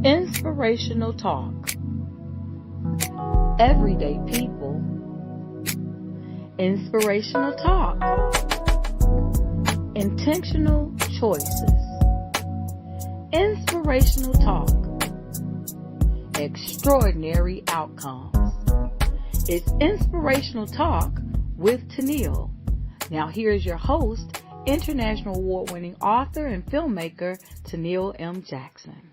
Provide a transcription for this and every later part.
Inspirational talk. Everyday people. Inspirational talk. Intentional choices. Inspirational talk. Extraordinary outcomes. It's Inspirational Talk with Toneal. Now here's your host, International Award-winning author and filmmaker, Toneal M. Jackson.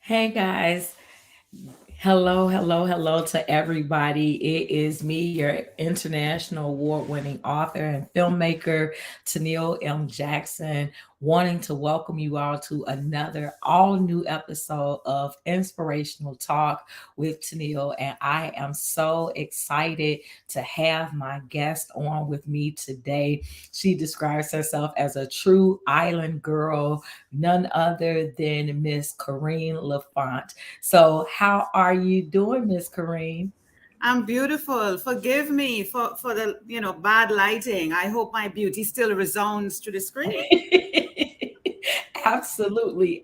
Hey guys, hello to everybody. It is me, your international award-winning author and filmmaker, Toneal M. Jackson, wanting to welcome you all to another all-new episode of Inspirational Talk with Toneal. And I am so excited to have my guest on with me today. She describes herself as a true island girl, none other than Miss Corine La Font. So how are you doing, Miss Corine? I'm beautiful. Forgive me for the bad lighting. I hope my beauty still resounds to the screen. Absolutely.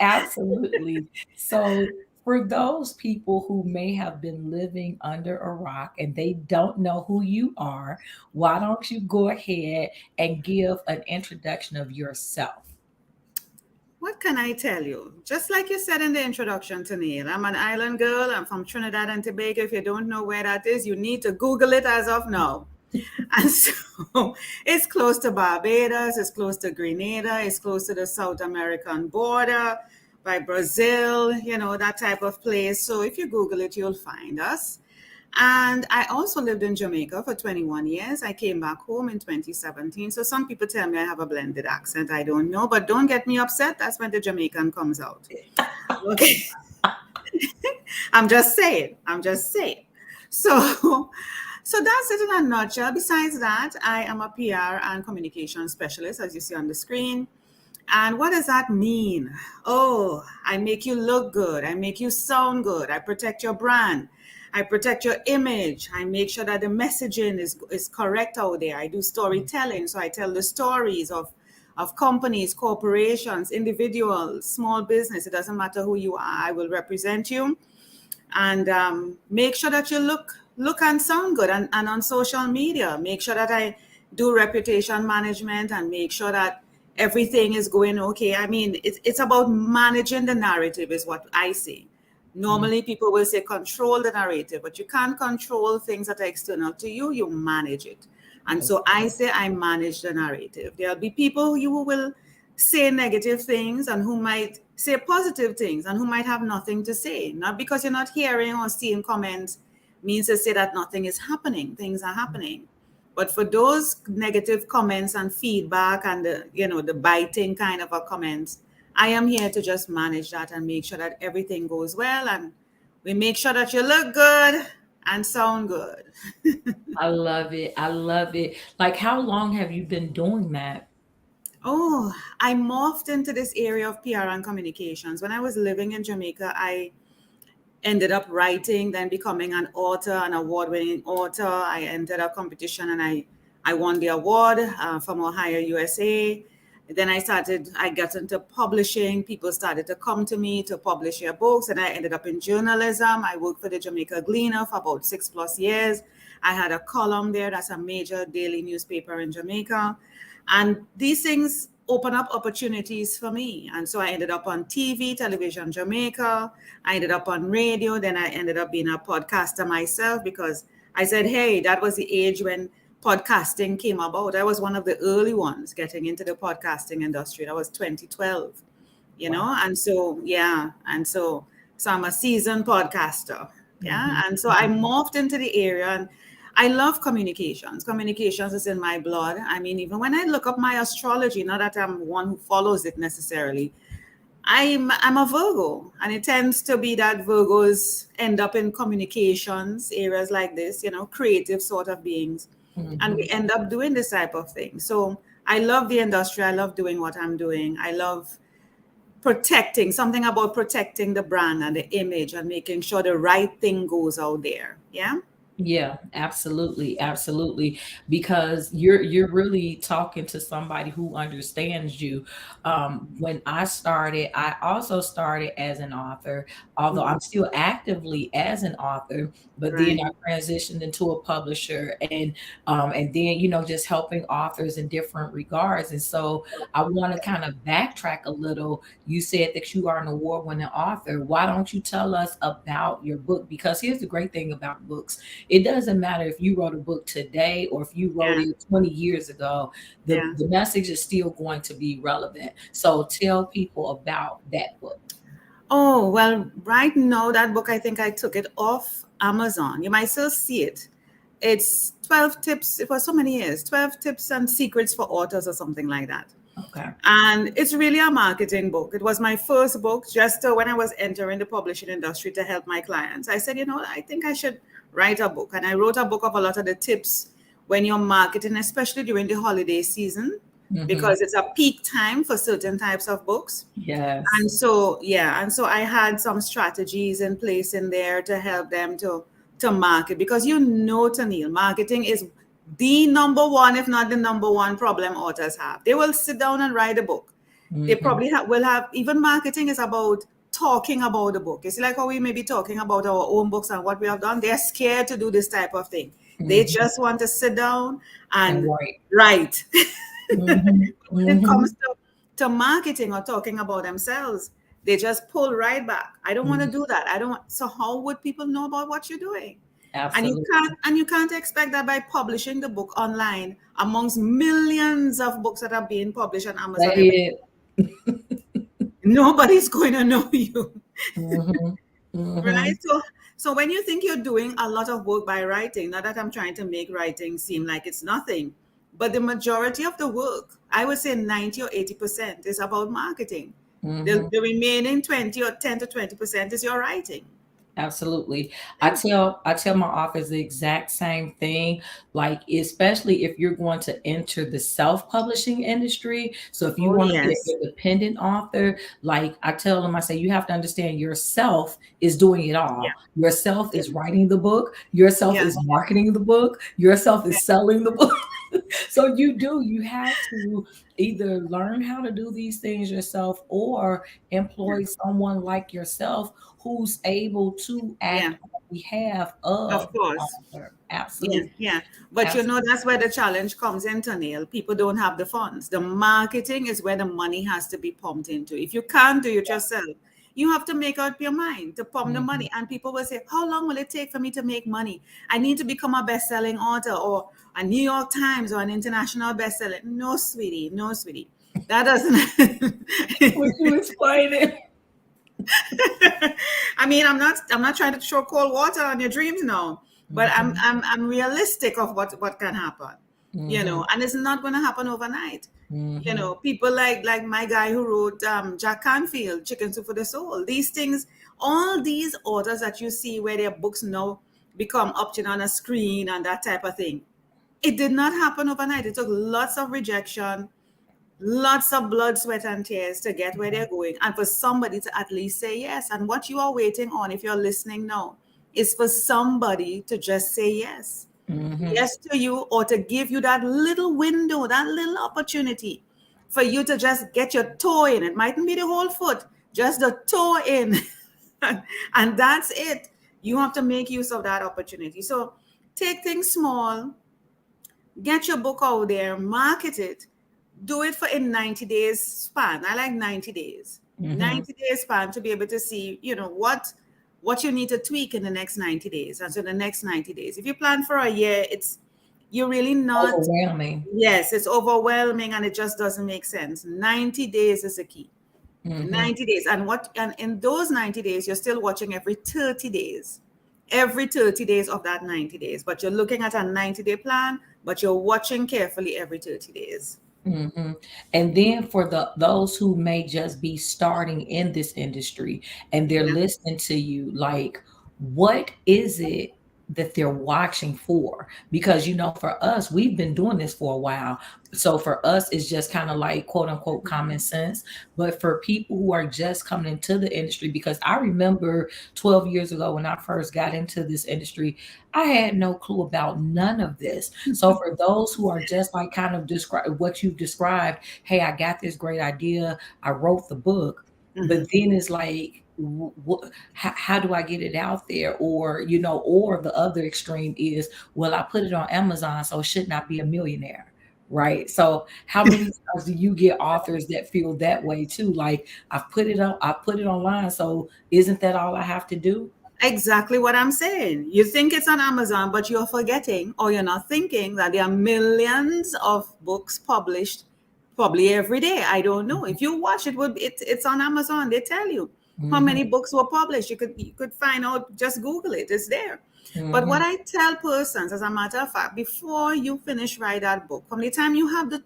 So for those people who may have been living under a rock and they don't know who you are, why don't you go ahead and give an introduction of yourself? What can I tell you? Just like you said in the introduction to Neil, I'm an island girl. I'm from Trinidad and Tobago. If you don't know where that is, you need to Google it as of now. And so it's close to Barbados, it's close to Grenada, it's close to the South American border by Brazil, that type of place. So if you Google it, you'll find us. And I also lived in Jamaica for 21 years. I came back home in 2017. So some people tell me I have a blended accent. I don't know, but don't get me upset. That's when the Jamaican comes out. Okay. I'm just saying. So that's it in a nutshell. Besides that, I am a PR and communication specialist, as you see on the screen. And what does that mean? Oh, I make you look good. I make you sound good. I protect your brand. I protect your image. I make sure that the messaging is correct out there. I do storytelling. So I tell the stories of companies, corporations, individuals, small business. It doesn't matter who you are. I will represent you and make sure that you look and sound good. And on social media, make sure that I do reputation management and make sure that everything is going okay. I mean, it's about managing the narrative is what I say. Normally, people will say control the narrative, but you can't control things that are external to you. You manage it. And so I say I manage the narrative. There'll be people who will say negative things and who might say positive things and who might have nothing to say. Not because you're not hearing or seeing comments means to say that nothing is happening. Things are happening. But for those negative comments and feedback and the biting kind of a comments, I am here to just manage that and make sure that everything goes well and we make sure that you look good and sound good. I love it. Like, how long have you been doing that? Oh, I morphed into this area of PR and communications. When I was living in Jamaica, I ended up writing, then becoming an author, an award-winning author. I entered a competition and I won the award from Ohio, USA. Then I got into publishing. People started to come to me to publish their books, and I ended up in journalism. I worked for the Jamaica Gleaner for about 6+ years. I had a column there. That's a major daily newspaper in Jamaica. And these things open up opportunities for me. And so I ended up on TV, Television Jamaica. I ended up on radio. Then I ended up being a podcaster myself because I said, hey, that was the age when podcasting came about. I was one of the early ones getting into the podcasting industry. That was 2012, Wow. and so, yeah. And so I'm a seasoned podcaster. Yeah. And so I morphed into the area and I love communications. Communications is in my blood. I mean, even when I look up my astrology, not that I'm one who follows it necessarily, I'm a Virgo, and it tends to be that Virgos end up in communications areas like this, creative sort of beings, and we end up doing this type of thing. So I love the industry. I love doing what I'm doing. I love protecting something about protecting the brand and the image and making sure the right thing goes out there. Yeah. Yeah, absolutely, absolutely. Because you're really talking to somebody who understands you. When I started, I also started as an author, although Mhm. I'm still actively as an author. But then Right. I transitioned into a publisher, and then just helping authors in different regards. And so I want to kind of backtrack a little. You said that you are an award-winning author. Why don't you tell us about your book? Because here's the great thing about books: it doesn't matter if you wrote a book today or if you wrote Yeah. it 20 years ago, the, Yeah. the message is still going to be relevant. So tell people about that book. Oh, well, right now, that book, I think I took it off Amazon. You might still see it. It's 12 tips for so many years, 12 tips and secrets for authors or something like that. Okay. And it's really a marketing book. It was my first book just when I was entering the publishing industry to help my clients. I said, I think I should write a book. And I wrote a book of a lot of the tips when you're marketing, especially during the holiday season, Hmm. because it's a peak time for certain types of books. Yes. And so, yeah, and so I had some strategies in place in there to help them to market, because Tennille, marketing is the number one, if not the number one problem authors have. They will sit down and write a book. They Hmm. probably will have, even marketing is about talking about the book. It's like how we may be talking about our own books and what we have done. They're scared to do this type of thing. They Hmm. just want to sit down And and right. write. Hmm. When it Hmm. comes to marketing or talking about themselves, they just pull right back. I don't want to Hmm. do that. I don't. So how would people know about what you're doing? Absolutely. And you can't expect that by publishing the book online amongst millions of books that are being published on That Amazon every. is. Nobody's going to know you. Hmm. Hmm. Right? So when you think you're doing a lot of work by writing, not that I'm trying to make writing seem like it's nothing, but the majority of the work, I would say 90 or 80% is about marketing. Hmm. The remaining 20 or 10 to 20% is your writing. Absolutely. I tell my office the exact same thing. Like, especially if you're going to enter the self-publishing industry. So if you Oh want to be yes. an independent author, like I tell them, I say you have to understand yourself is doing it Yeah. all. Yourself Yeah. is writing the book, yourself Yeah. is marketing the book, yourself is selling the book. So you have to either learn how to do these things yourself or Yeah. employ someone like yourself who's able to Yeah. act on behalf Of of the course. author. Yeah, Absolutely. yeah. But Absolutely. that's where the challenge comes into, Neil. People don't have the funds. The marketing is where the money has to be pumped into. If you can't do it yourself, you have to make up your mind to pump the Mhm. money. And people will say, how long will it take for me to make money? I need to become a best-selling author or a New York Times or an international bestseller. No, sweetie. No, sweetie. That Would doesn't. you explain it? I mean, I'm not trying to throw cold water on your dreams now, but Mhm. I'm realistic of what can happen, Mhm. and it's not going to happen overnight. Mhm. People like my guy who wrote Jack Canfield, Chicken Soup for the Soul. These things, all these authors that you see where their books now become option on a screen and that type of thing. It did not happen overnight. It took lots of rejection, lots of blood, sweat, and tears to get where they're going, and for somebody to at least say yes. And what you are waiting on, if you're listening now, is for somebody to just say yes. Mhm. Yes to you, or to give you that little window, that little opportunity for you to just get your toe in. It mightn't be the whole foot, just the toe in. And that's it. You have to make use of that opportunity. So take things small, get your book out there, market it, do it for a 90 days span. I like 90 days. Mhm. 90 days span to be able to see, what you need to tweak in the next 90 days. And so the next 90 days. If you plan for a year, you're really not. Overwhelming. Yes, it's overwhelming and it just doesn't make sense. 90 days is the key. Mhm. 90 days. And in those 90 days, you're still watching every 30 days. Every 30 days of that 90 days. But you're looking at a 90-day plan, but you're watching carefully every 30 days. Mhm. And then for those who may just be starting in this industry and they're Yeah. listening to you, like, what is it that they're watching for. Because, for us, we've been doing this for a while. So for us, it's just kind of like quote unquote common sense. But for people who are just coming into the industry, because I remember 12 years ago when I first got into this industry, I had no clue about none of this. So for those who are just like kind of describe what you've described, hey, I got this great idea, I wrote the book, but then it's like, how do I get it out there? Or, or the other extreme is, well, I put it on Amazon, so it should not be a millionaire. Right. So how many times do you get authors that feel that way too? Like, I put it online. So isn't that all I have to do? Exactly what I'm saying. You think it's on Amazon, but you're forgetting or you're not thinking that there are millions of books published probably every day. I don't know. If you watch it, it's on Amazon. They tell you how Mm-hmm. many books were published. You could find out, just Google it. It's there. But what Mm-hmm. I tell persons, as a matter of fact, before you finish write that book, from the time you have the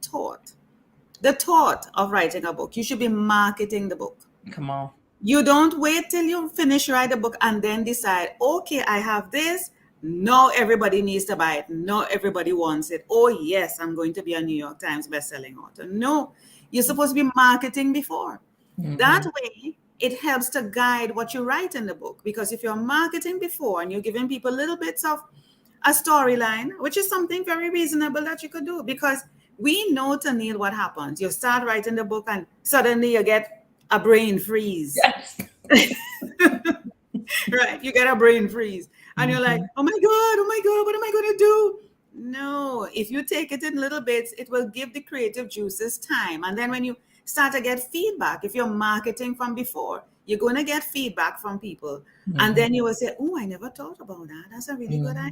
thought of writing a book, you should be marketing the book. Come on. You don't wait till you finish write a book and then decide, okay, I have this. No, everybody needs to buy it. No, everybody wants it. Oh, yes, I'm going to be a New York Times bestselling author. No, you're supposed to be marketing before. That Mm-hmm. way, it helps to guide what you write in the book. Because if you're marketing before and you're giving people little bits of a storyline, which is something very reasonable that you could do, because we know, Toneal, what happens. You start writing the book and suddenly you get a brain freeze. Yes. Right, you get a brain freeze and you're like, Mm-hmm. oh my god, what am I going to do? No, if you take it in little bits, it will give the creative juices time. And then when you start to get feedback, if you're marketing from before, you're going to get feedback from people. And Mm-hmm. then you will say, oh, I never thought about that. That's a really good Mm-hmm.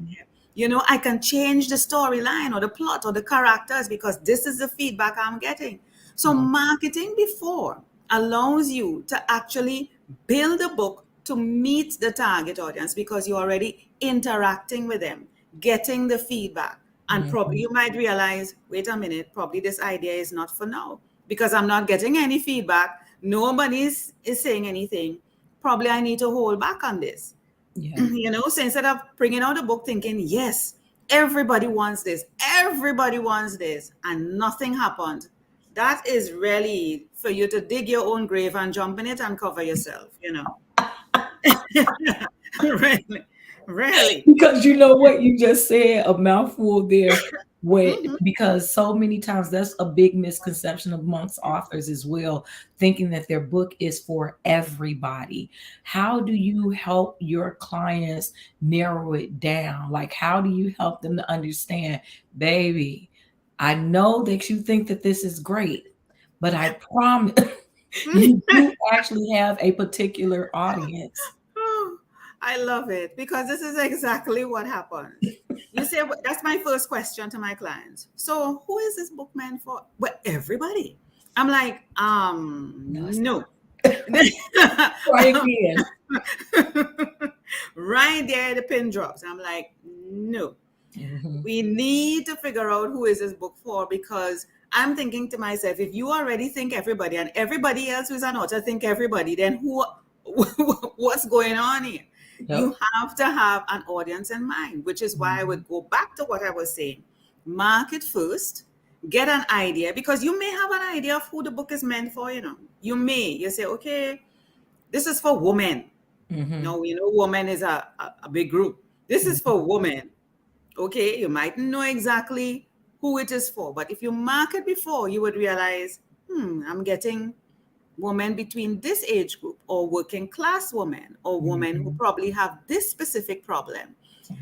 idea. I can change the storyline or the plot or the characters because this is the feedback I'm getting. So marketing before allows you to actually build a book to meet the target audience because you're already interacting with them, getting the feedback. And probably Mm-hmm. you might realize, wait a minute, probably this idea is not for now because I'm not getting any feedback. Nobody is saying anything. Probably I need to hold back on this. Yeah. So instead of bringing out a book thinking, yes, everybody wants this, and nothing happened, that is really for you to dig your own grave and jump in it and cover yourself. Really, really. Because you know what you just said, a mouthful there. Mhm. Because so many times that's a big misconception amongst authors as well, thinking that their book is for everybody. How do you help your clients narrow it down? Like, how do you help them to understand, baby, I know that you think that this is great, but I promise you do actually have a particular audience. Oh, I love it because this is exactly what happens. You say, that's my first question to my clients. So, who is this book meant for? Well, everybody. I'm like, No, it's no. try again. Right there, the pin drops. I'm like, no. Mhm. We need to figure out who is this book for because I'm thinking to myself, if you already think everybody and everybody else who's an author think everybody, then what's going on here? Yep. You have to have an audience in mind, which is why I Mhm. would go back to what I was saying. Market first, get an idea because you may have an idea of who the book is meant for. You say, okay, this is for women. Mhm. No, women is a big group. This is for women. Okay, you might know exactly who it is for, but if you market before, you would realize, I'm getting women between this age group, or working class women, or women who Mhm. probably have this specific problem.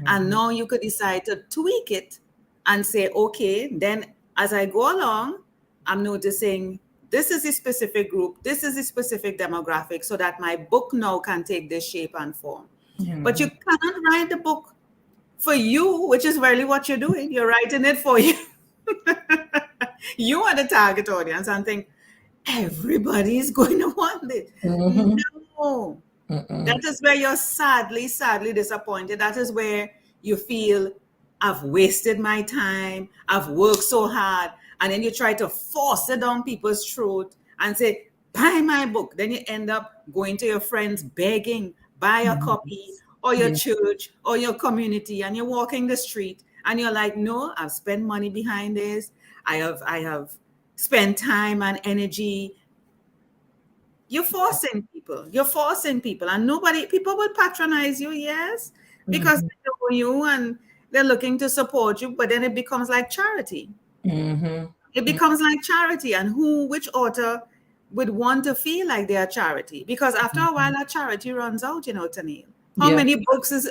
And Mhm. now you could decide to tweak it and say, okay, then as I go along, I'm noticing this is a specific group, this is a specific demographic, so that my book now can take this shape and form. But you Mhm. cannot write the book for you, which is really what you're doing. You're writing it for you. You are the target audience and think everybody's going to want it. Mhm. No. Mm-mm. That is where you're sadly, sadly disappointed. That is where you feel I've wasted my time. I've worked so hard. And then you try to force it down people's throat and say, buy my book. Then you end up going to your friends begging, buy a Mhm. copy, or your Yeah. church or your community, and you're walking the street and you're like, no, I've spent money behind this. I have spent time and energy. You're forcing people, and people will patronize you, yes, because Mm-hmm. they know you and they're looking to support you, but then it becomes like charity. Mm-hmm. It becomes like charity, and which author would want to feel like they are charity? Because after a while, Mm-hmm. that charity runs out, Tennille. How Yeah. many books is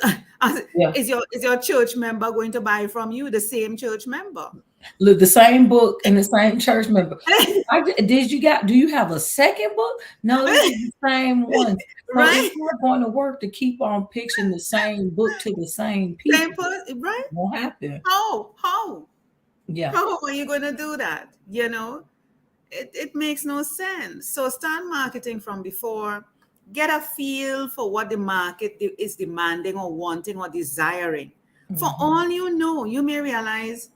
Yeah. is your church member going to buy from you? The same church member. Look, the same book and the same church member. Oh, do you have a second book? No, this is the same one. So it's Right? not going to work to keep on pitching the same book to the same Same people. person, right? It won't happen. How? Yeah. How are you going to do that? It makes no sense. So start marketing from before. Get a feel for what the market is demanding or wanting or desiring. For Mm-hmm. all you know, you may realize,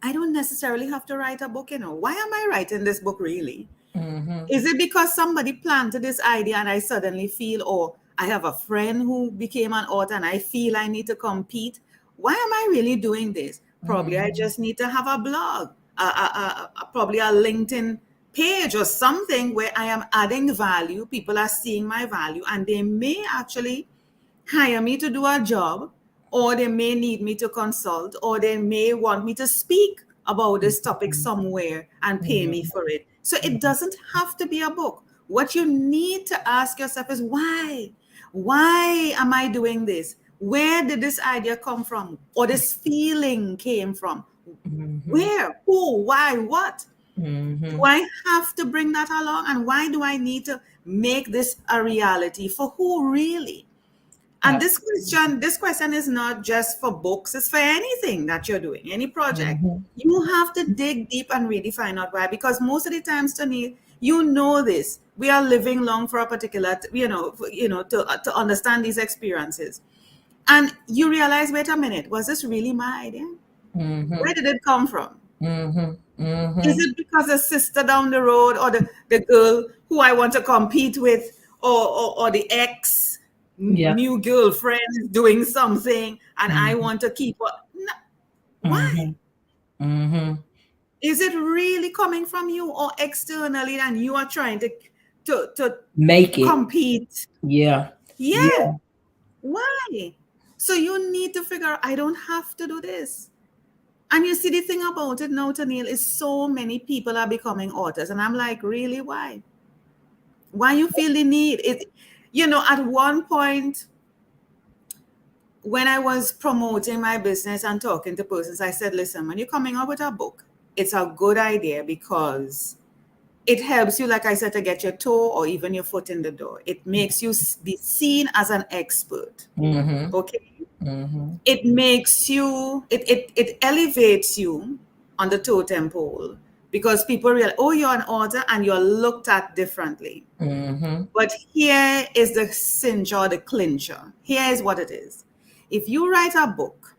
I don't necessarily have to write a book. Why am I writing this book really? Mm-hmm. Is it because somebody planted this idea and I suddenly feel, or I have a friend who became an author and I feel I need to compete? Why am I really doing this? Probably I Mm-hmm. just need to have a blog, probably a LinkedIn page or something where I am adding value. People are seeing my value and they may actually hire me to do a job, or they may need me to consult, or they may want me to speak about this topic somewhere and pay me for it. So it Mm-hmm. doesn't have to be a book. What you need to ask yourself is why? Why am I doing this? Where did this idea come from? Or this feeling came from? Mm-hmm. Where? Who? Why? What? Do Mm-hmm. I have to bring that along? And why do I need to make this a reality? For who really? And Absolutely. this question is not just for books, it's for anything that you're doing, any project. Mm-hmm. You have to dig deep and really find out why. Because most of the times, Tony, this. We are living long for a particular, to understand these experiences. And you realize, wait a minute, was this really my idea? Mm-hmm. Where did it come from? Mm-hmm. Is Mm-hmm. it because the sister down the road, or the girl who I want to compete with, or the ex Yeah. new girlfriend is doing something and I Mm-hmm. want to keep up? No, why? Mm-hmm. Mm-hmm. Is it really coming from you or externally and you are trying to Make it. compete? Yeah. Yeah, Yeah. why? So you need to figure out, I don't have to do this. And you see, the thing about it now, Tennille, is so many people are becoming authors. And I'm like, really, why? Why you feel the need? At one point when I was promoting my business and talking to persons, I said, listen, when you're coming up with a book, it's a good idea because it helps you, like I said, to get your toe or even your foot in the door. It makes you be seen as an expert. Mm-hmm. Okay. Mm-hmm. It makes you, it elevates you on the totem pole because people realize, oh, you're an author and you're looked at differently. Mm-hmm. But here is the cinch or the clincher. Here is what it is. If you write a book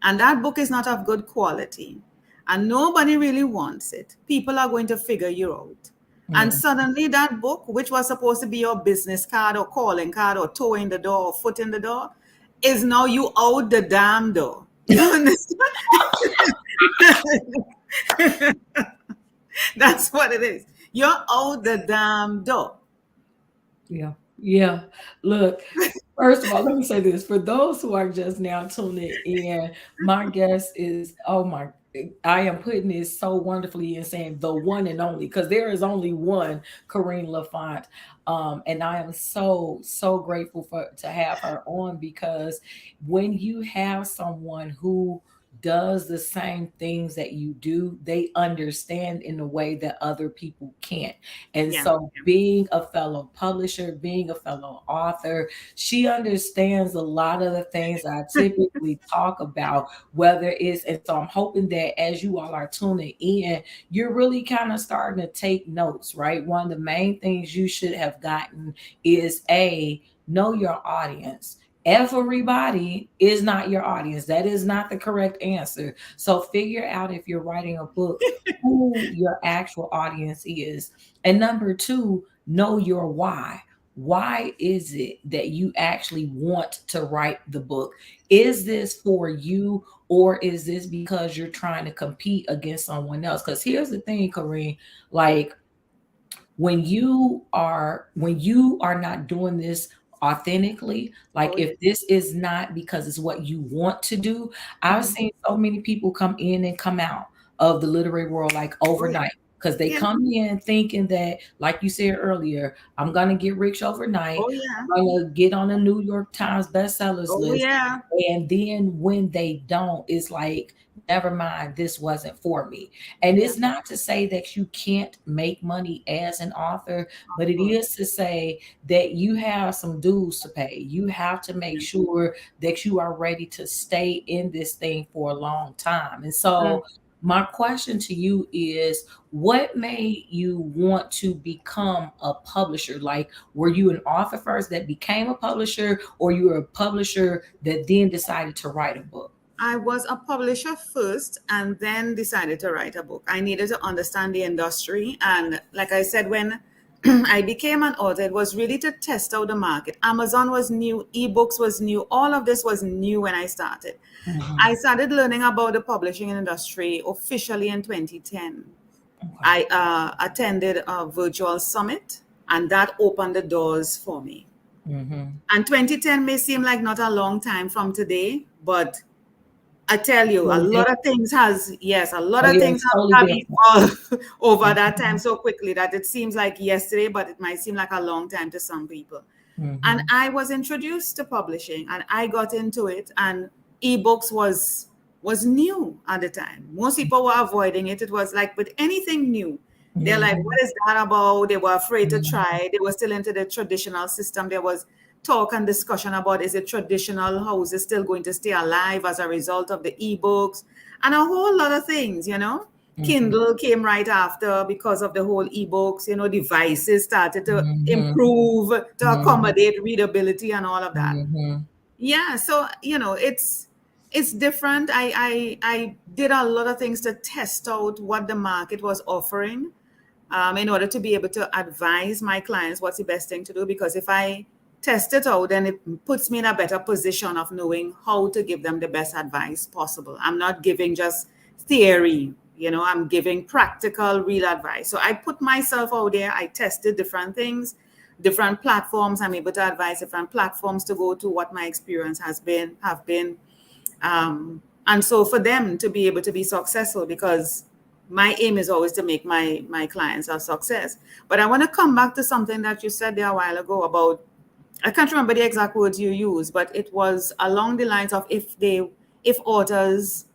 and that book is not of good quality and nobody really wants it, people are going to figure you out. And suddenly that book, which was supposed to be your business card or calling card or toe in the door or foot in the door, is now you out the damn door. You understand? That's what it is. You're out the damn door. Yeah. Yeah. Look, first of all, let me say this. For those who are just now tuning in, my guest is, oh my, I am putting this so wonderfully in saying the one and only, because there is only one Corine La Font. And I am so, so grateful to have her on, because when you have someone who does the same things that you do, they understand in a way that other people can't. And Yeah. so, being a fellow publisher, being a fellow author, she understands a lot of the things I typically talk about, whether it's, and so I'm hoping that as you all are tuning in, you're really kind of starting to take notes, right? One of the main things you should have gotten is know your audience. Everybody is not your audience. That is not the correct answer. So figure out, if you're writing a book, who your actual audience is. And number two, know your why. why is it that you actually want to write the book? Is this for you, or is this because you're trying to compete against someone else? Because here's the thing, Corine, like when you are not doing this authentically, like Oh, if yes. this is not because it's what you want to do. I've Mhm. seen so many people come in and come out of the literary world like Oh, yeah. overnight, because they Yeah. come in thinking that, like you said earlier, I'm gonna get rich overnight, Oh, yeah. I'm gonna get on a New York Times bestsellers Oh, list, yeah. and then when they don't, it's like, never mind, this wasn't for me. And Yeah. it's not to say that you can't make money as an author, but Of it course. is to say that you have some dues to pay. You have to make Yeah. sure that you are ready to stay in this thing for a long time. And Mm. so, my question to you is, what made you want to become a publisher? Like, were you an author first that became a publisher, or you were a publisher that then decided to write a book? I was a publisher first and then decided to write a book. I needed to understand the industry. And like I said, when I became an author, it was really to test out the market. Amazon was new, ebooks was new, all of this was new when I started. Mhm. I started learning about the publishing industry officially in 2010. Okay. I attended a virtual summit, and that opened the doors for me. Mhm. And 2010 may seem like not a long time from today, but I tell you, a Totally lot of different. things has, yes, a lot Oh of yeah, things it's totally have different. evolved over that time Mhm. so quickly that it seems like yesterday, but it might seem like a long time to some people. And Mhm. I was introduced to publishing and I got into it, and ebooks was new at the time. Most people were avoiding it. It was like with anything new. They're like, Mhm. what is that about? They were afraid to Mhm. try. They were still into the traditional system. There was talk and discussion about, is it traditional? How is it still going to stay alive as a result of the ebooks? And a whole lot of things, you know. Mhm. Kindle came right after because of the whole ebooks, you know, devices started to Mhm. improve to Mhm. accommodate readability and all of that. Mhm. Yeah, so you know, it's different. I did a lot of things to test out what the market was offering, in order to be able to advise my clients what's the best thing to do. Because if I test it out, then it puts me in a better position of knowing how to give them the best advice possible. I'm not giving just theory, you know, I'm giving practical, real advice. So I put myself out there, I tested different things, different platforms. I'm able to advise different platforms to go to, what my experience have been. And so for them to be able to be successful, because my aim is always to make my clients a success. But I want to come back to something that you said there a while ago about, I can't remember the exact words you used, but it was along the lines of, if authors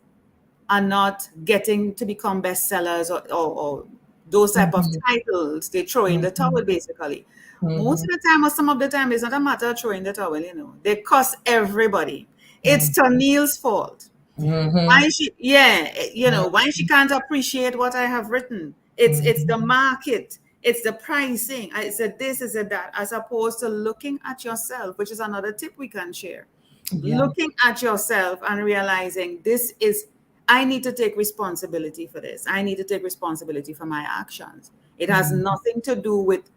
are not getting to become bestsellers, or those type of Mhm. titles, they throw in the towel Mhm. basically. Most Mhm. of the time, or some of the time, it's not a matter of throwing the towel, you know. They cost everybody. It's Mhm. Toneal's fault. Mhm. Why she, yeah, you know, why she can't appreciate what I have written. It's the Mhm. market, it's the pricing, I said this, is it that, as opposed to looking at yourself, which is another tip we can share. Yeah. Looking at yourself and realizing, this is, I need to take responsibility for this. I need to take responsibility for my actions. It has Mhm. nothing to do with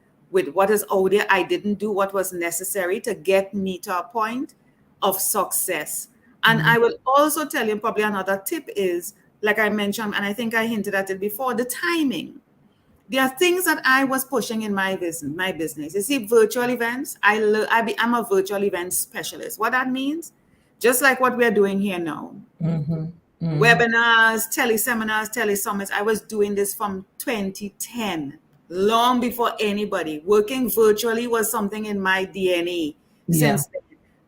what is out there. I didn't do what was necessary to get me to a point of success. And Mhm. I will also tell you, probably another tip is, like I mentioned, and I think I hinted at it before, the timing. There are things that I was pushing in my business. My business. You see, virtual events. I'm a virtual event specialist. What that means, just like what we're doing here now, Mhm. Mhm. webinars, teleseminars, telesummits. I was doing this from 2010, long before anybody. Working virtually was something in my DNA Yeah. since then.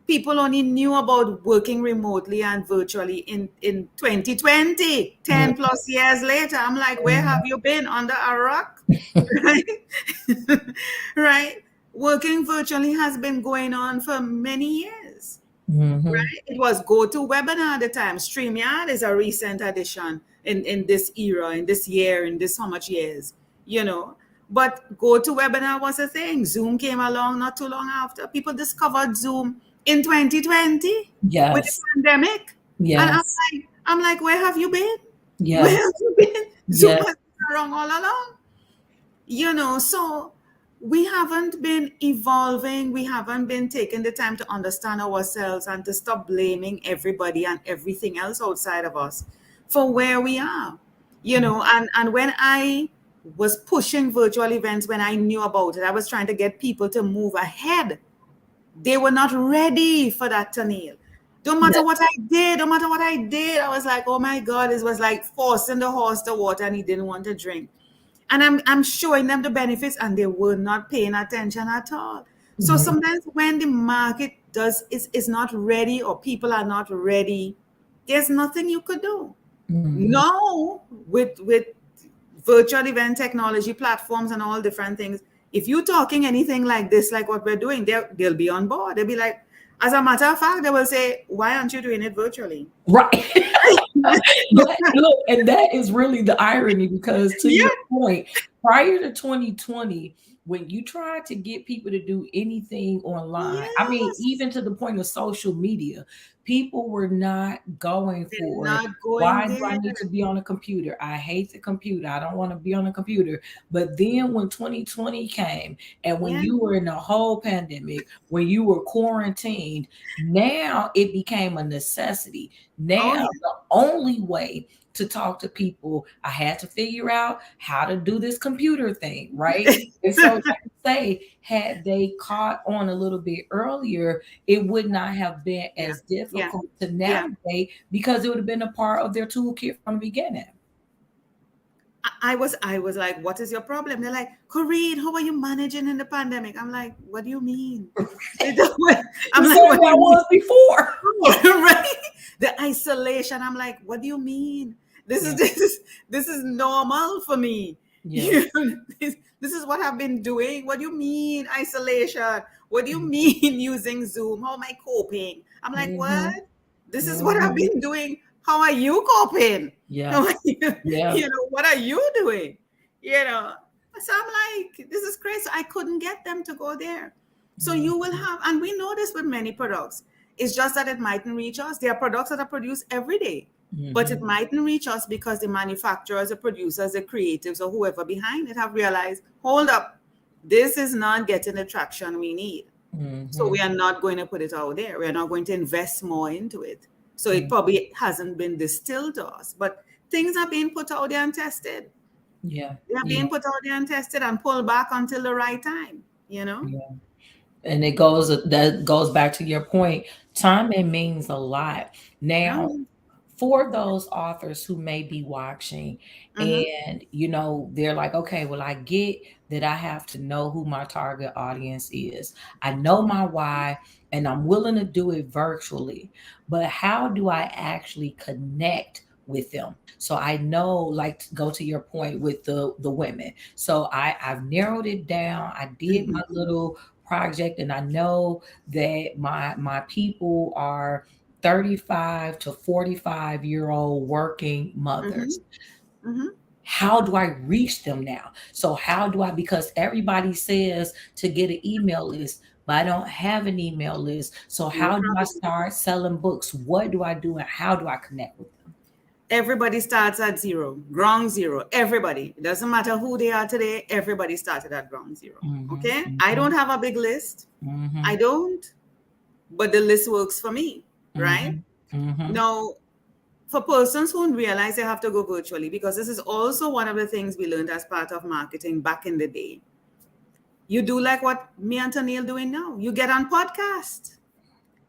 People only knew about working remotely and virtually in 2020, Mhm. 10 plus years later. I'm like, where have you been? Under a rock? Right? Right? Working virtually has been going on for many years. Mhm. Right? It was GoToWebinar at the time. StreamYard is a recent addition in this era, in this year, in this how much years, you know. But GoToWebinar was a thing. Zoom came along not too long after. People discovered Zoom in 2020 with the Yes. pandemic. And Yes. I'm like, where have you been? Where Yes. have you been? Zoom Yes. has been around all along. You know, so we haven't been evolving. We haven't been taking the time to understand ourselves and to stop blaming everybody and everything else outside of us for where we are. And when I was pushing virtual events, when I knew about it, I was trying to get people to move ahead. They were not ready for that, Toneal. No matter what I did, no matter what I did, I was like, oh my God, it was like forcing the horse to water and he didn't want to drink. And I'm showing them the benefits and they were not paying attention at all. So sometimes when the market is not ready or people are not ready, there's nothing you could do. No, with virtual event technology platforms and all different things, if you're talking anything like this, like what we're doing, they'll be on board. They'll be like, as a matter of fact, they will say, why aren't you doing it virtually? Right. Look, and that is really the irony, because to your point, prior to 2020, when you tried to get people to do anything online, I mean, even to the point of social media, people were not going for it. Why do I need to be on a computer? I hate the computer. I don't want to be on a computer. But then when 2020 came, and when you were in the whole pandemic, when you were quarantined, now it became a necessity. Now the only way to talk to people, I had to figure out how to do this computer thing, right? And so, like I say, had they caught on a little bit earlier, it would not have been as difficult to navigate, because it would have been a part of their toolkit from the beginning. I was like, what is your problem? They're like, Corine, how are you managing in the pandemic? I'm like, what do you mean? I'm like, what I was before. Right? The isolation. I'm like, what do you mean? This is normal for me. This is what I've been doing. What do you mean isolation? What do you mean using Zoom? How am I coping? I'm like, what? This is what I've been doing. How are you coping? What are you doing? So I'm like, this is crazy. I couldn't get them to go there. So you will have, and we know this with many products. It's just that it mightn't reach us. There are products that are produced every day, but it mightn't reach us because the manufacturers, the producers, the creatives, or whoever behind it have realized, hold up, this is not getting the traction we need. So we are not going to put it out there. We are not going to invest more into it. So it probably hasn't been distilled to us, but things are being put out there and tested. They are being put out there and tested and pulled back until the right time, And that goes back to your point. Timing means a lot. Now, for those authors who may be watching and, they're like, okay, well, I get that I have to know who my target audience is. I know my why, and I'm willing to do it virtually. But how do I actually connect with them? So I know, like, go to your point with the women. So I've narrowed it down. I did my little project, and I know that my people are 35 to 45-year-old working mothers. How do I reach them now? So how do I, because everybody says to get an email list, but I don't have an email list. So how do I start selling books? What do I do, and how do I connect with them? Everybody starts at zero, ground zero. Everybody. It doesn't matter who they are today. Everybody started at ground zero. Okay? I don't have a big list. I don't. But the list works for me, right? Now, for persons who realize they have to go virtually, because this is also one of the things we learned as part of marketing back in the day. You do like what me and Toneal doing now. You get on podcast.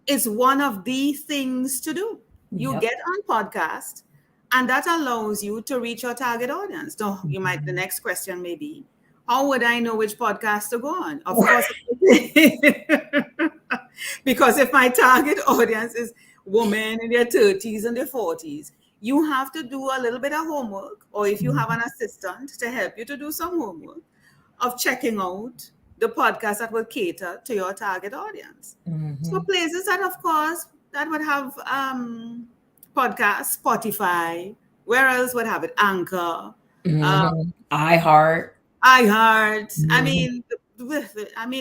It's one of the things to do. You get on podcast, and that allows you to reach your target audience. So the next question may be, how would I know which podcast to go on? Of course, because if my target audience is women in their 30s and their 40s, you have to do a little bit of homework, or if you have an assistant to help you to do some homework of checking out the podcast that will cater to your target audience. So places that, of course, that would have podcasts, Spotify, where else would have it? Anchor, iHeart. I mean,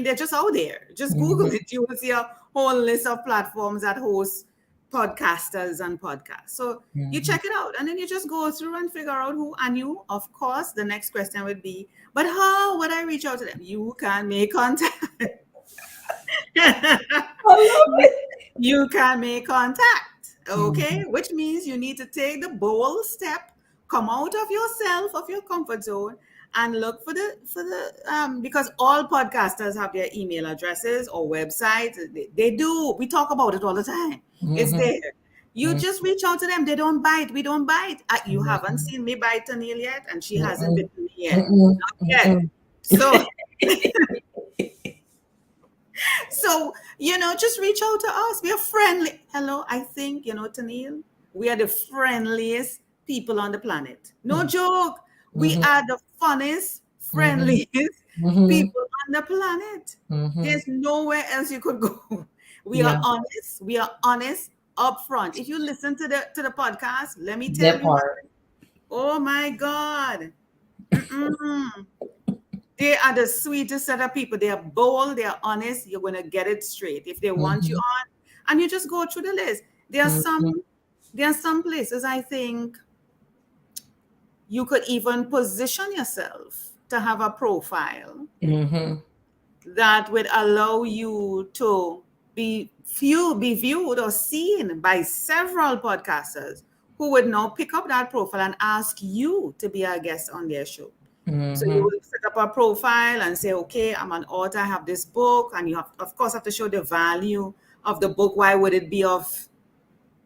they're just out there. Just Google it. You will see a whole list of platforms that host podcasters and podcasts. So you check it out, and then you just go through and figure out who. And you, of course, the next question would be, but how would I reach out to them? You can make contact. I love it. You can make contact, okay? Which means you need to take the bold step, come out of yourself, of your comfort zone, and look for the because all podcasters have their email addresses or websites. They do. We talk about it all the time. It's there. You just reach out to them. They don't bite. We don't bite. You haven't seen me bite Toneal yet, and she hasn't bitten me yet. Not yet. So, so just reach out to us. We are friendly. Hello, I think Toneal, we are the friendliest people on the planet. No joke. We are the funnest, friendliest people on the planet. There's nowhere else you could go. We are honest. We are honest up front. If you listen to the podcast, let me tell you. Oh my God. They are the sweetest set of people. They are bold. They are honest. You're going to get it straight. If they want you on, and you just go through the list. There are some places I think you could even position yourself to have a profile that would allow you to be viewed or seen by several podcasters who would now pick up that profile and ask you to be a guest on their show. So you will set up a profile and say, okay, I'm an author, I have this book, and you have, of course, have to show the value of the book. Why would it be of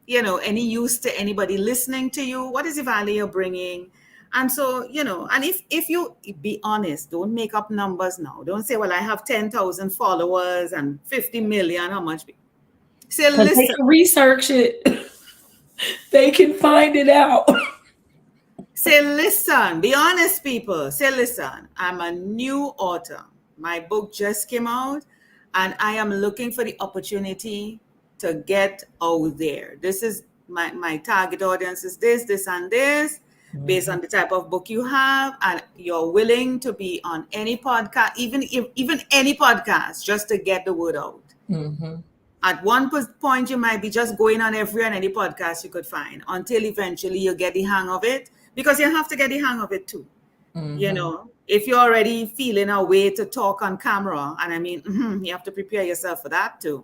any use to anybody listening to you? What is the value you're bringing? And so, and if you be honest, don't make up numbers now. Don't say, well, I have 10,000 followers and 50 million. How much? Say, listen. They can research it. They can find it out. Say, listen. Be honest, people. Say, listen. I'm a new author. My book just came out, and I am looking for the opportunity to get out there. This is my target audience is this, and this. Based on the type of book you have, and you're willing to be on any podcast, even any podcast, just to get the word out. At one point, you might be just going on every and any podcast you could find until eventually you get the hang of it, because you have to get the hang of it too. If you're already feeling a way to talk on camera, and I mean, you have to prepare yourself for that too.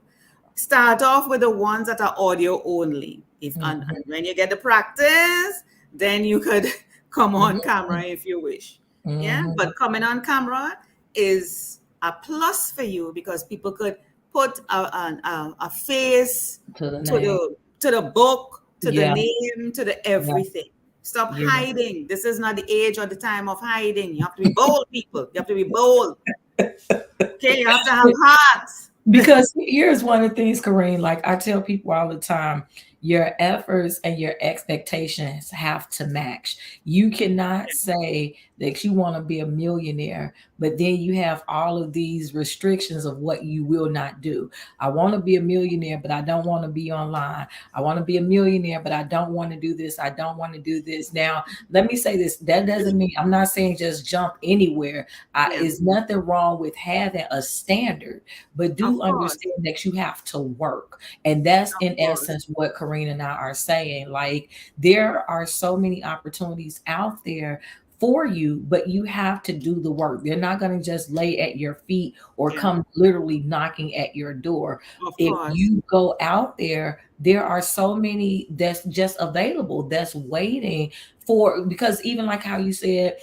Start off with the ones that are audio only. And when you get the practice, then you could come on camera if you wish. But coming on camera is a plus for you, because people could put a face to the book, to the name, to the everything. Stop hiding. This is not the age or the time of hiding. You have to be bold, people. You have to be bold. Okay, you have to have hearts. Because here's one of the things, Corine, like I tell people all the time, your efforts and your expectations have to match. You cannot say that you want to be a millionaire, but then you have all of these restrictions of what you will not do. I want to be a millionaire, but I don't want to be online. I want to be a millionaire, but I don't want to do this. I don't want to do this. Now, let me say this. That doesn't mean, I'm not saying just jump anywhere. There's nothing wrong with having a standard, but do understand that you have to work. And that's in essence what Corine and I are saying. Like, there are so many opportunities out there for you, but you have to do the work. They're not going to just lay at your feet or come literally knocking at your door. If you go out there, there are so many that's just available, that's waiting for, because even like how you said,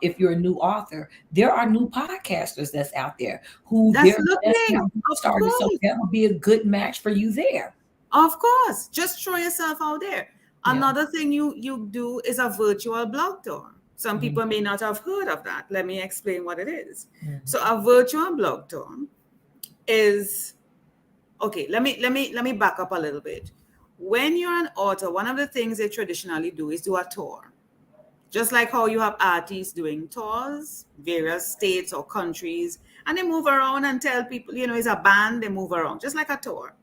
if you're a new author, there are new podcasters that's out there who they're started. So that would be a good match for you there. Of course, just throw yourself out there. Another thing you do is a virtual blog tour. Some people may not have heard of that. Let me explain what it is. So a virtual blog tour is, okay, let me back up a little bit. When you're an author, one of the things they traditionally do is do a tour. Just like how you have artists doing tours, various states or countries, and they move around and tell people, it's a band, they move around, just like a tour.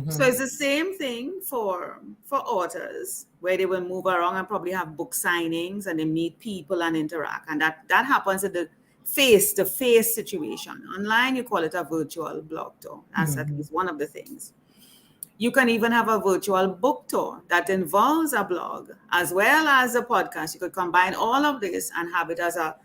So it's the same thing for authors, where they will move around and probably have book signings and they meet people and interact. And that happens at the face-to-face situation. Online, you call it a virtual blog tour. That's at least one of the things. You can even have a virtual book tour that involves a blog as well as a podcast. You could combine all of this and have it as a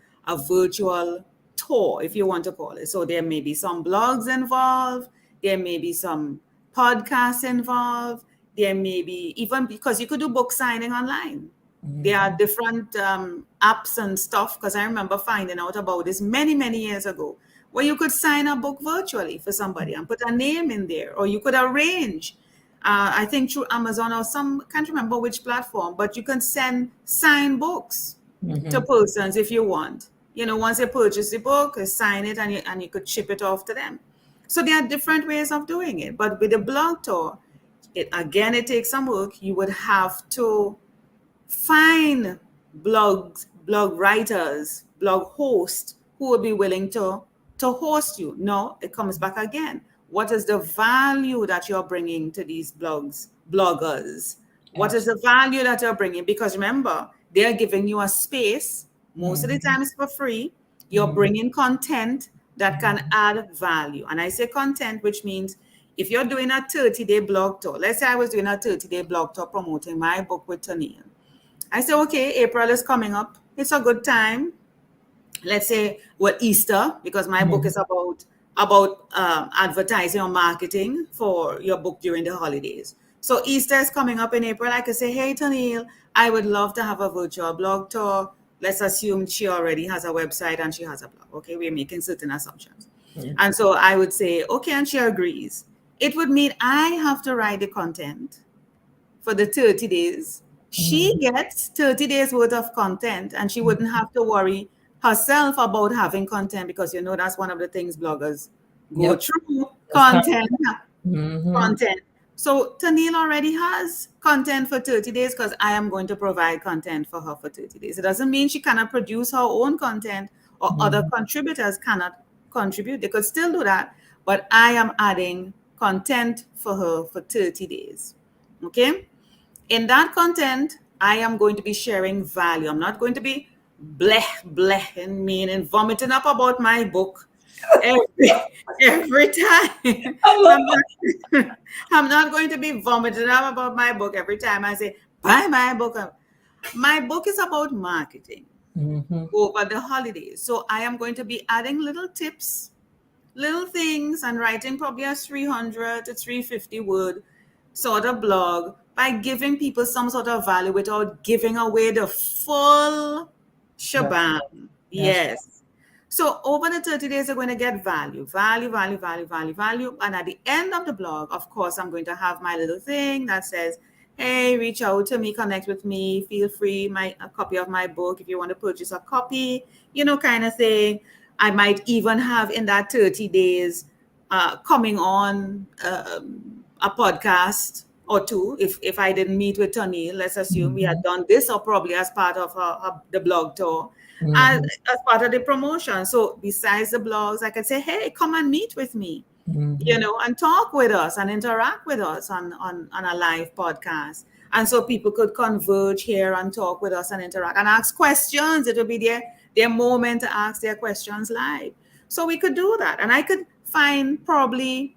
virtual tour, if you want to call it. So there may be some blogs involved, there may be some podcasts involved, there may be even, because you could do book signing online. There are different apps and stuff, because I remember finding out about this many, many years ago, where you could sign a book virtually for somebody and put a name in there, or you could arrange, I think through Amazon or some, can't remember which platform, but you can send signed books to persons if you want. Once you purchase the book, you sign it, and you could ship it off to them. So there are different ways of doing it. But with the blog tour, it takes some work. You would have to find blog writers, blog hosts who would be willing to host you. No, it comes back again. What is the value that you're bringing to these bloggers? What is the value that you're bringing? Because remember, they're giving you a space. Most of the time it's for free. You're bringing content that can add value. And I say content, which means if you're doing a 30-day blog tour, let's say I was doing a 30-day blog tour promoting my book with Toneal. I say, okay, April is coming up. It's a good time. Let's say, Easter, because my book is about advertising or marketing for your book during the holidays. So Easter is coming up in April. I could say, hey, Toneal, I would love to have a virtual blog tour. Let's assume she already has a website and she has a blog. Okay, we're making certain assumptions. And so I would say, okay, and she agrees. It would mean I have to write the content for the 30 days. She gets 30 days worth of content, and she wouldn't have to worry herself about having content, because that's one of the things bloggers go through. Content. So Toneal already has content for 30 days because I am going to provide content for her for 30 days. It doesn't mean she cannot produce her own content, or other contributors cannot contribute. They could still do that, but I am adding content for her for 30 days. Okay? In that content, I am going to be sharing value. I'm not going to be bleh and mean and vomiting up about my book every time. I'm not going to be vomiting up about my book every time I say, buy my book. My book is about marketing over the holidays. So I am going to be adding little tips, little things, and writing probably a 300 to 350 word sort of blog by giving people some sort of value without giving away the full shebang. Yes. So over the 30 days, they're going to get value. And at the end of the blog, of course, I'm going to have my little thing that says, hey, reach out to me, connect with me, feel free, a copy of my book if you want to purchase a copy, kind of thing. I might even have in that 30 days coming on a podcast or two. If I didn't meet with Toneal, let's assume we had done this, or probably as part of the blog tour, as part of the promotion. So besides the blogs, I could say, hey, come and meet with me, and talk with us and interact with us on a live podcast. And so people could converge here and talk with us and interact and ask questions. It will be their moment to ask their questions live. So we could do that. And I could find probably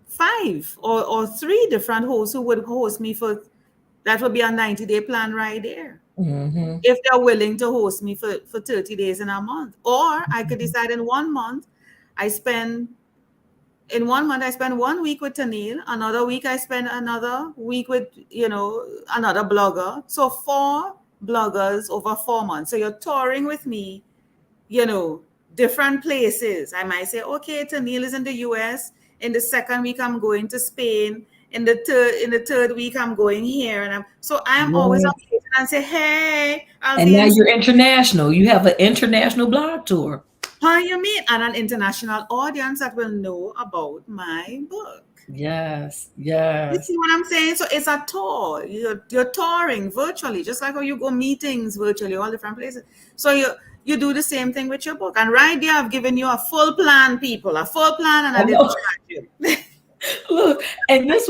5 or 3 different hosts who would host me for, that would be a 90-day plan right there. If they're willing to host me for 30 days in a month. Or I could decide in 1 month, I spend 1 week with Toneal, another week I spend another week with, another blogger. So 4 bloggers over 4 months. So you're touring with me, different places. I might say, okay, Toneal is in the US. In the second week, I'm going to Spain. In the third week, I'm going here. And I'm always updated and say, hey, and now you're international. You have an international blog tour. How you mean? And an international audience that will know about my book. Yes. You see what I'm saying? So it's a tour. You're touring virtually, just like how you go meetings virtually, all different places. So you do the same thing with your book. And right there, I've given you a full plan, people, a full plan, and I didn't charge you. And this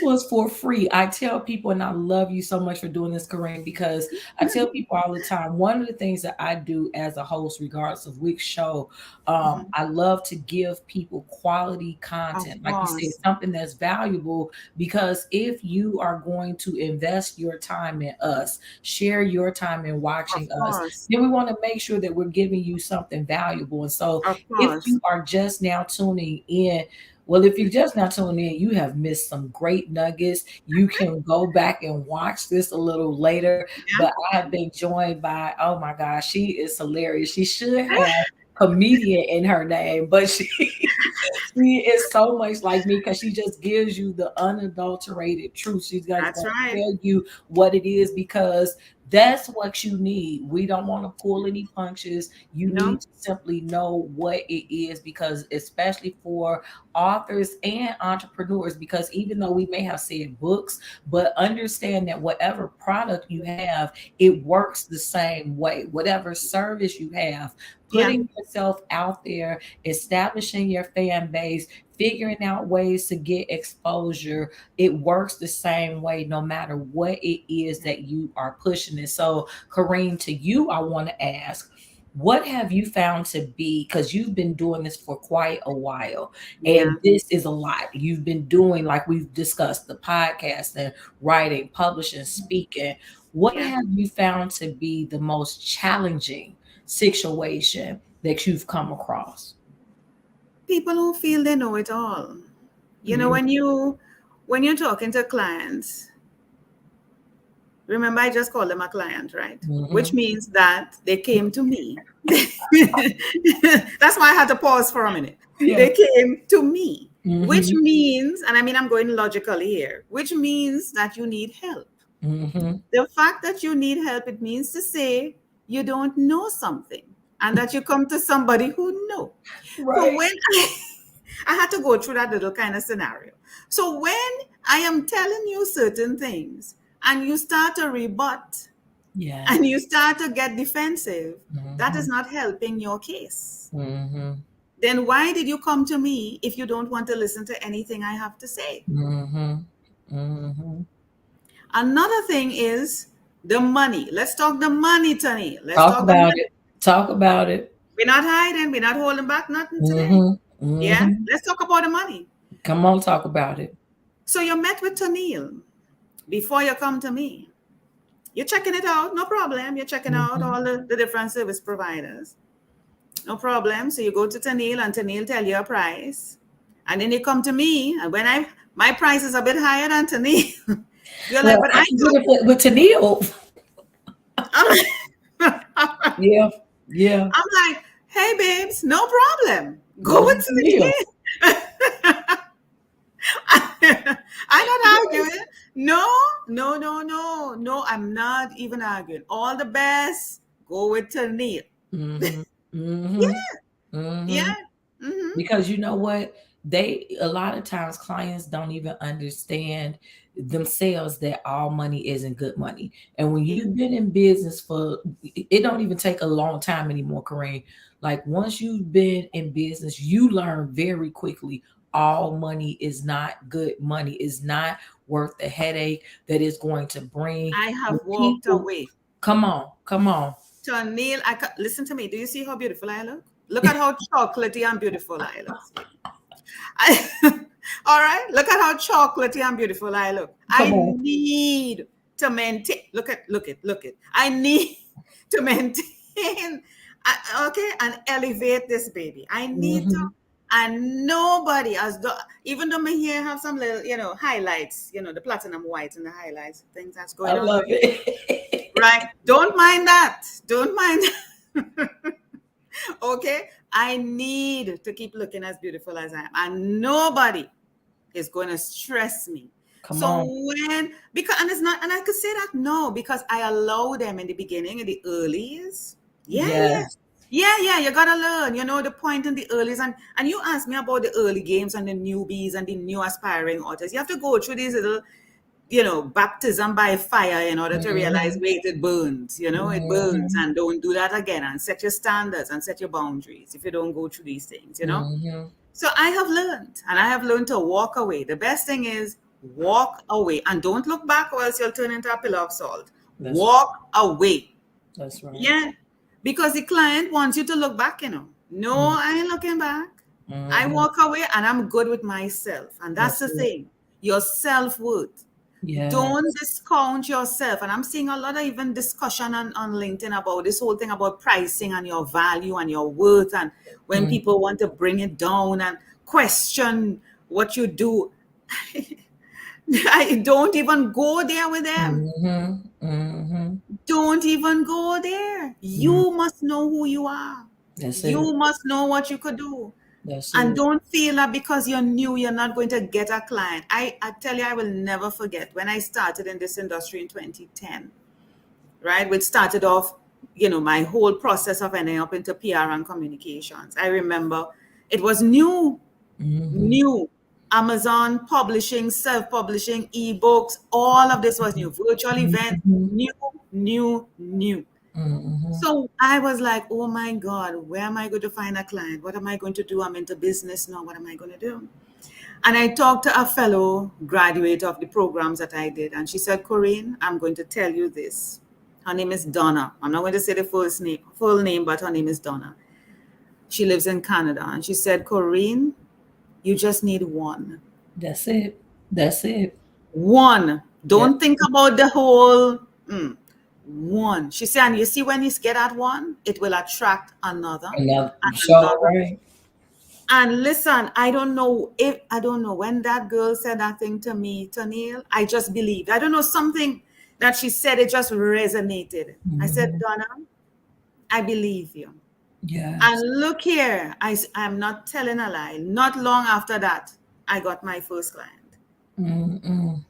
was for free. I tell people, and I love you so much for doing this, Corrine, because I tell people all the time, one of the things that I do as a host, regardless of which show, Mhm. I love to give people quality Of content. Like you said, course. something that's valuable, because if you are going to invest your time in us, share your time in Of watching us, course. then we want to make sure that we're giving you something valuable. And so Of if course. you are just now tuning in, well, if you're just now tuning in, you have missed some great nuggets. You can go back and watch this a little later. Yeah. But I have been joined by, oh my gosh, she is hilarious. She should have comedian in her name, but she is so much like me, because she just gives you the unadulterated truth. She's just That's going to right. tell you what it is, because that's what you need. We don't want to pull any punches. You need No. to simply know what it is, because especially for authors and entrepreneurs, because even though we may have said books, but understand that whatever product you have, it works the same way. Whatever service you have, Yeah. putting yourself out there, establishing your fan base, figuring out ways to get exposure, it works the same way no matter what it is that you are pushing it. So, Corrine, to you, I want to ask, what have you found to be, because you've been doing this for quite a while, Yeah. and this is a lot. You've been doing, like we've discussed, the podcast and writing, publishing, speaking. What Yeah. have you found to be the most challenging situation that you've come across? People who feel they know it all. You know, Mhm, when you're talking to clients, remember I just called them a client, right? Which mhm. means that they came to me. That's why I had to pause for a minute. Yeah. They came to me, which Mhm, means, and I mean, I'm going logically here, which means that you need help. mhm. The fact that you need help, it means to say you don't know something and that you come to somebody who know. So Right. when I had to go through that little kind of scenario. So when I am telling you certain things and you start to rebut Yes. and you start to get defensive, that is Mhm, not helping your case. mhm, Then why did you come to me if you don't want to listen to anything I have to say? mhm, mhm. Another thing is the money. Let's talk the money, Tony. Let's Talk talk the about money. it. Talk about it. We're not hiding. We're not holding back nothing today. Mhm, Yeah. mhm. Let's talk about the money. Come on, talk about it. So you met with Toneal before you come to me. You're checking it out. No problem. You're checking out Mhm. all the different service providers. No problem. So you go to Toneal and Toneal tell you a price. And then you come to me. And when my price is a bit higher than Toneal, you're Well, like, but I I can get it with Toneal. thought Yeah, yeah. I'm like, hey, babes, no problem. Go Go with with Toneal. me. I'm not arguing. No, no, no, no, no. I'm not even arguing. All the best. Go with Tania. Mhm, mhm, Yeah, mhm. yeah. Mm-hmm. Because you know what? They, a lot of times clients don't even understand themselves that all money isn't good money. And when Yeah. you've been in business for, it don't even take a long time anymore, Kareem. Like once you've been in business, you learn very quickly all money is not good money, is not worth the headache that it's going to bring. I And have walked people, away. come on, come on. Tania, listen to me. Do you see how beautiful I look? Look at how chocolatey and beautiful I look, sweetie. I, all right, look at how chocolatey and beautiful I look. I Come on. need to maintain. Look at. I need to maintain. Okay, and elevate this baby. I need to, Mhm. and nobody as though, even though my hair have some little, highlights, the platinum white and the highlights, things that's I going on love right now. it. Right? Don't mind that. Don't mind that. Okay, I need to keep looking as beautiful as I am, and nobody is going to stress me. Come So on. when because and it's not, and I could say that no, because I allow them in the beginning, in the earlies. Yeah, yeah. Yes. Yeah, you gotta learn, the point in the earlies, and you asked me about the early games and the newbies and the new aspiring authors. You have to go through these little, baptism by fire in order to realize, Mhm, wait, it burns, it burns, mhm, and don't do that again, and set your standards and set your boundaries if you don't go through these things. mhm. So I have learned to walk away. The best thing is walk away and don't look back or else you'll turn into a pillar of salt. That's Walk away. that's right. Yeah. Because the client wants you to look back, you know. No, I ain't looking back. I Mm-hmm. walk away and I'm good with myself. And that's That's the it. thing. Your self-worth. Yeah. Don't discount yourself. And I'm seeing a lot of even discussion on LinkedIn about this whole thing about pricing and your value and your worth. And when Mm-hmm. people want to bring it down and question what you do, I don't even go there with them. Mm-hmm. Mm-hmm. Don't even go there. Mm-hmm. You must know who you are. That's it. You must know what you could do. That's And it. don't feel that because you're new, you're not going to get a client. I tell you, I will never forget when I started in this industry in 2010, right? Which started off, my whole process of ending up into PR and communications. I remember it was new, Mm-hmm. new. Amazon publishing, self-publishing, ebooks, all of this was new. Virtual events, Mm-hmm. new, new, new. Mm-hmm. So I was like, oh my God, where am I going to find a client? What am I going to do? I'm into business now. What am I going to do? And I talked to a fellow graduate of the programs that I did. And she said, Corine, I'm going to tell you this. Her name is Donna. I'm not going to say the full name, but her name is Donna. She lives in Canada. And she said, Corine, you just need one. That's it. That's it. One. That Don't think about the whole one. She said, and you see, when you get at one, it will attract another another and show, another. right? And listen, I don't know when that girl said that thing to me, Toneal, I just believed. I don't know, something that she said, it just resonated. I said, Mm-hmm. Donna, I believe you. Yes. And look here, I'm not telling a lie. Not long after that, I got my first client. Mm-mm.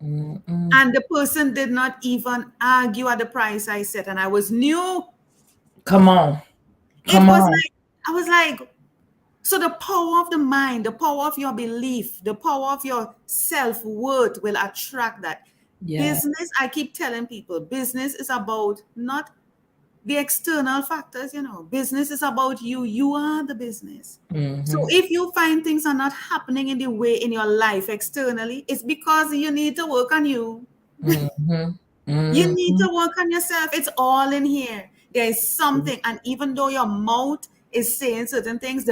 Mm-mm. And the person did not even argue at the price I set. And I was new. Come on. It Come was on. like, I was like, so the power of the mind, the power of your belief, the power of your self-worth will attract that. Yeah. Business, I keep telling people, business is about not the external factors, Business is about you. You are the business. So Mm-hmm. if you find things are not happening in the way in your life externally, it's because you need to work on you. Mm-hmm. You need Mm-hmm. to work on yourself. It's all in here. There is something. And even though your mouth is saying certain things,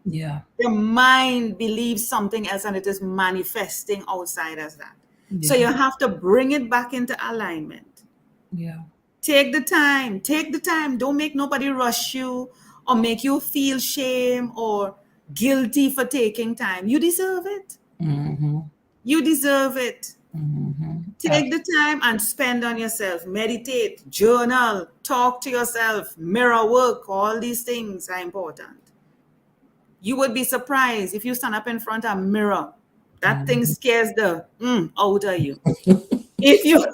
Yeah. the mind believes something else and it is manifesting outside as that. So Yeah. you have to bring it back into alignment. Yeah. Take the time. Take the time. Don't make nobody rush you or make you feel shame or guilty for taking time. You deserve it. Mm-hmm. You deserve it. Mm-hmm. Take the time and spend on yourself. Meditate, journal, talk to yourself, mirror work. All these things are important. You would be surprised if you stand up in front of a mirror. That thing Mm-hmm. scares the out of you. If you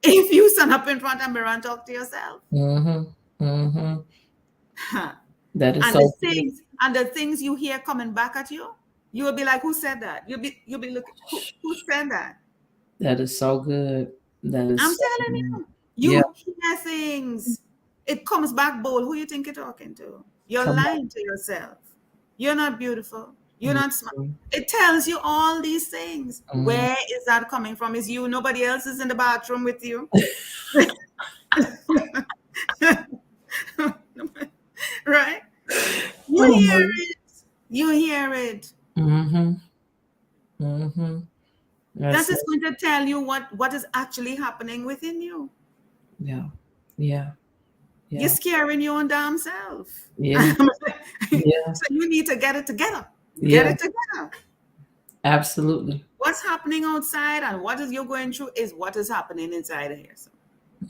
if you stand up in front of a mirror and talk to yourself. Mm-hmm. Mm-hmm. That is And so good. the things you hear coming back at you, you will be like, who said that? You'll be looking, who said that? That is so good. That is I'm so telling good. you, Yeah. you hear things. It comes back bold. Who you think you're talking to? You're Come on. lying to yourself. You're not beautiful. You're not smart. Mm-hmm. It tells you all these things. Mm-hmm. Where is that coming from? Is you? Nobody else is in the bathroom with you. Right? You Oh hear my. it. You hear it. Mm-hmm. Mm-hmm. That That's is it. going to tell you what is actually happening within you. Yeah. Yeah. You're Yeah. scaring your own damn self. Yeah. Yeah. So you need to get it together. Get Yeah. it together. Absolutely. What's happening outside and what is you're going through is what is happening inside of here. So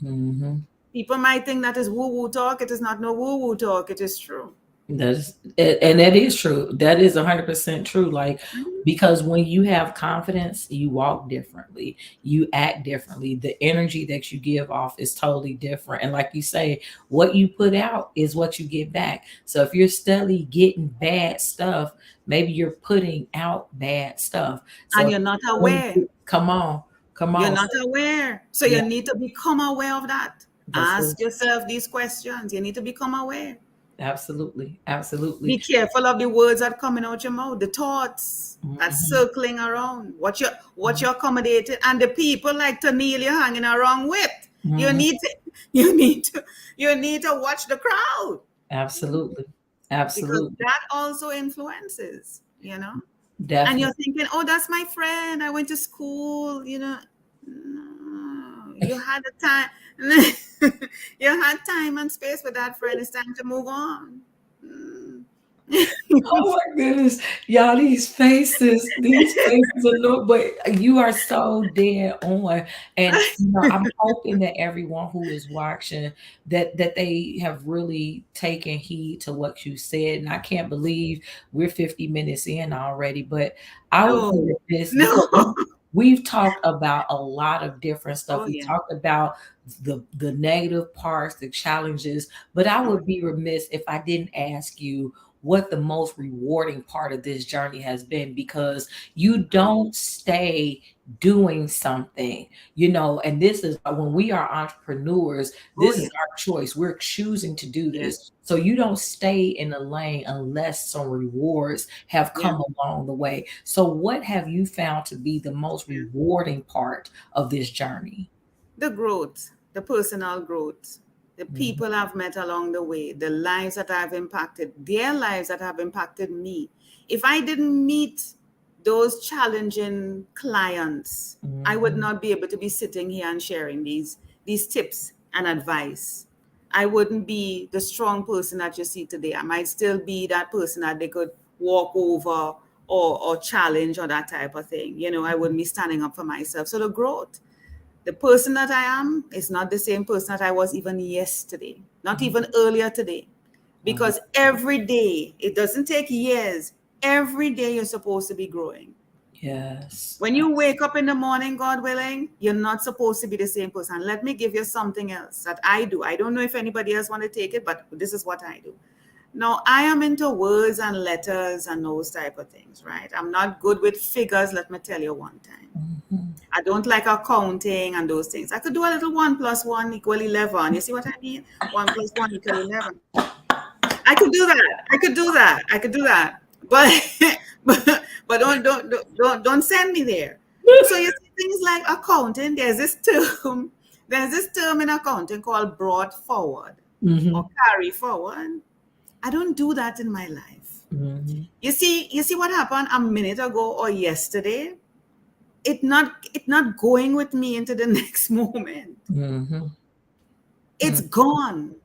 Mm-hmm. people might think that is woo-woo talk. It is not no woo-woo talk. It is true. And that is true. That is 100% true. Like, Mhm. because when you have confidence, you walk differently, you act differently. The energy that you give off is totally different. And like you say, what you put out is what you get back. So if you're steadily getting bad stuff, maybe you're putting out bad stuff. And So you're not aware. come on, come You're on. not aware. So Yeah, you need to become aware of that. that's it. Ask yourself these questions. You need to become aware. Absolutely. Be Absolutely. careful of the words that coming out your mouth, the thoughts that's Mhm. circling around, what you're accommodating, and the people like Toneal you're hanging around with. You Mhm. need to, you need to, you need to watch the crowd Absolutely. because Absolutely. that also influences. And you're Definitely. thinking, oh, that's my friend. I went to school. No, you had a time. You had time and space with that friend. It's time to move on. Mm. Oh my goodness, y'all, these faces are no, but you are so dead on. And I'm hoping that everyone who is watching that they have really taken heed to what you said. And I can't believe we're 50 minutes in already, but I would No, say this no. because we've talked about a lot of different stuff. Oh We yeah. talked about the negative parts, the challenges, but I Oh would be remiss if I didn't ask you what the most rewarding part of this journey has been, because you don't stay doing something, and this is when we are entrepreneurs, oh, this is yeah. our choice. We're choosing to do Yeah. this. So you don't stay in a lane unless some rewards have Yeah. come along the way. So what have you found to be the most Yeah. rewarding part of this journey? The growth, the personal growth, the Mhm. people I've met along the way, the lives that I've impacted, their lives that have impacted me. If I didn't meet those challenging clients, I would Mhm. not be able to be sitting here and sharing these tips and advice. I wouldn't be the strong person that you see today. I might still be that person that they could walk over or challenge or that type of thing. I wouldn't be standing up for myself. So the growth, the person that I am is not the same person that I was even yesterday, not Mhm. even earlier today. I love Because every day, it doesn't take years, every day you're supposed to be growing. Yes. When you wake up in the morning, God willing, you're not supposed to be the same person. Let me give you something else that I do. I don't know if anybody else want to take it, but this is what I do. Now, I am into words and letters and those type of things, right? I'm not good with figures, let me tell you one time. Mhm. I don't like accounting and those things. I could do a little 1 + 1 = 11. You see what I mean? 1 + 1 = 11. I could do that. I could do that. I could do that. But but don't send me there. So you see things like accounting. There's this term in accounting called brought forward or Mhm. carry forward. I don't do that in my life. Mhm. You see what happened a minute ago or yesterday? It not going with me into the next moment. Mhm. It's gone.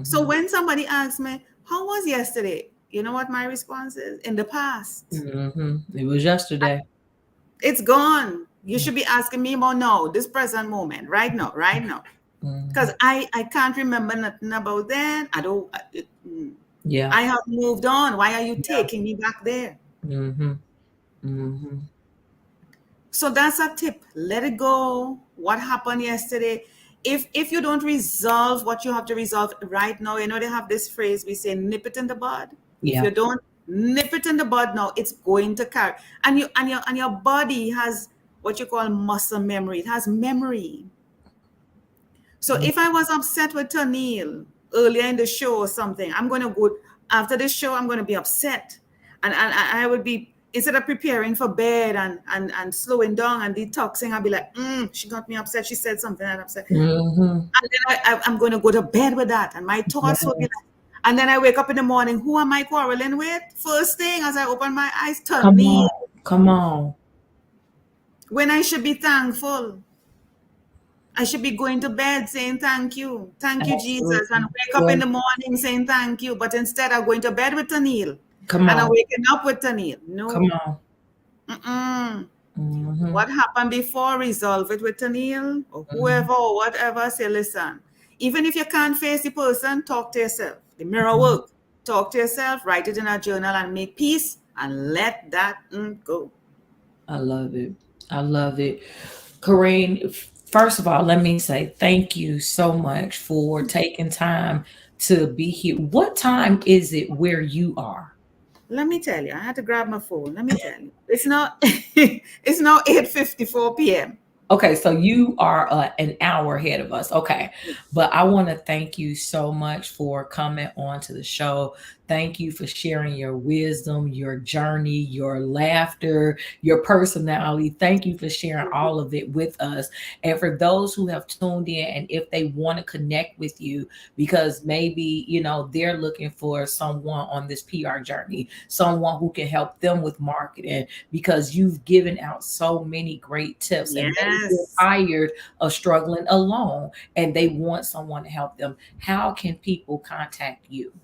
So Mhm. when somebody asks me, how was yesterday? You know what my response is? In the past. Mhm. It was yesterday. It's gone. You should be asking me about now, this present moment, right now, right now. Because Mhm. I can't remember nothing about then. Yeah. I have moved on. Why are you Yeah. taking me back there? Mhm. Mhm. So that's a tip. Let it go. What happened yesterday? If you don't resolve what you have to resolve right now, they have this phrase we say, nip it in the bud. If you Yeah. don't nip it in the bud now, it's going to carry. And your body has what you call muscle memory. It has memory. So Mhm. if I was upset with Toneal earlier in the show or something, I'm going to go after this show, I'm going to be upset. And I would be, instead of preparing for bed and slowing down and detoxing, I'll be like, she got me upset. She said something and upset. Mhm. And then I'm going to go to bed with that. And my thoughts will be Yes. like, and then I wake up in the morning, who am I quarreling with? First thing as I open my eyes, Come Toneal, on. Come on. when I should be thankful. I should be going to bed saying thank you. Thank you, Jesus. And Absolutely. wake up in Yes. the morning saying thank you. But instead, I'm going to bed with Toneal. Come And I'm on. waking up with Toneal. Come No. on. Mm-mm. Mhm. What happened before, resolve it with Toneal or Mhm. whoever or whatever. Say, listen, even if you can't face the person, talk to yourself. The mirror Mhm. work. Talk to yourself, write it in a journal and make peace and let that go. I love it. I love it. Corrine, first of all, let me say thank you so much for taking time to be here. What time is it where you are? Let me tell you, I had to grab my phone. Let me tell you. It's now it's now 8:54 p.m. Okay, so you are an hour ahead of us. Okay. Yes. But I want to thank you so much for coming on to the show. Thank you for sharing your wisdom, your journey, your laughter, your personality. Thank you for sharing all of it with us. And for those who have tuned in, and if they want to connect with you, because maybe, they're looking for someone on this PR journey, someone who can help them with marketing, because you've given out so many great tips and they feel Yes. tired of struggling alone and they want someone to help them. How can people contact you?